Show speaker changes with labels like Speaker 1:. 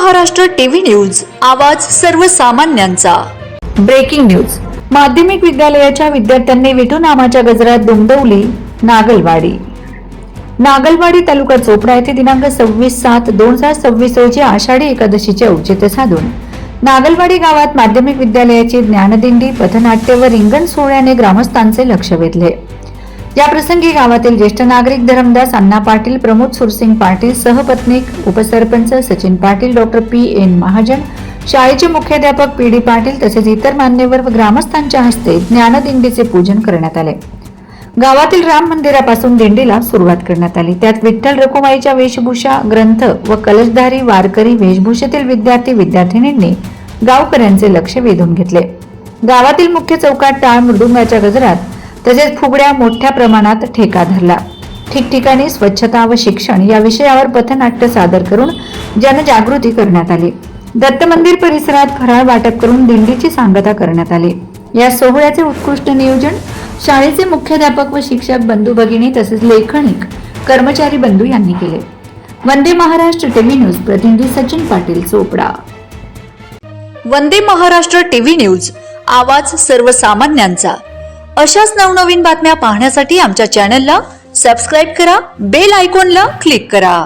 Speaker 1: Maharashtra TV news, आवाज सर्वसामान्यांचा।
Speaker 2: Breaking news. माध्यमिक विद्यालयाच्या विद्यार्थ्यांनी विठू नामाच्या गजरात दुमदवली नागलवाडी तालुका चोपडा येथे दिनांक 26/7/2026 रोजी आषाढी एकादशीचे औचित्य साधून नागलवाडी गावात माध्यमिक विद्यालयाची ज्ञानदिंडी, पथनाट्य व रिंगण सोहळ्याने ग्रामस्थांचे लक्ष वेधले। या प्रसंगी गावातील ज्येष्ठ नागरिक धरमदास अण्णा पाटील, प्रमोद सुरसिंग पाटील, सहपत्नीक, उपसरपंच सचिन पाटील, डॉक्टर P.N. महाजन, शाळेचे मुख्याध्यापक P.D. पाटील तसेच इतर मान्यवर व ग्रामस्थांच्या हस्ते ज्ञानदिंडीचे पूजन करण्यात आले। गावातील राम मंदिरापासून दिंडीला सुरुवात करण्यात आली। त्यात विठ्ठल रखुमाईच्या वेशभूषा, ग्रंथ व कलशधारी वारकरी वेशभूषेतील विद्यार्थी-विद्यार्थिनींनी गावकऱ्यांचे लक्ष वेधून घेतले। गावातील मुख्य चौकात टाळ मृदुंगाच्या गजरात तसेच फुगड्या मोठ्या प्रमाणात ठेका धरला। ठिकठिकाणी स्वच्छता व शिक्षण या विषयावर पथनाट्य सादर करून जनजागृती करण्यात आली। दत्त मंदिर परिसरात फराळ वाटप करून दिंडीची सांगता करण्यात आली। या सोहळ्याचे उत्कृष्ट नियोजन शाळेचे मुख्याध्यापक व शिक्षक बंधू भगिनी तसेच लेखनिक कर्मचारी बंधू यांनी केले। वंदे महाराष्ट्र टीव्ही न्यूज प्रतिनिधी सचिन पाटील, चोपडा।
Speaker 1: वंदे महाराष्ट्र टीव्ही न्यूज, आवाज सर्वसामान्यांचा। अशाच नवनवीन बातम्या पाहण्यासाठी आमच्या चॅनलला सबस्क्राइब करा, बेल आयकॉनला क्लिक करा।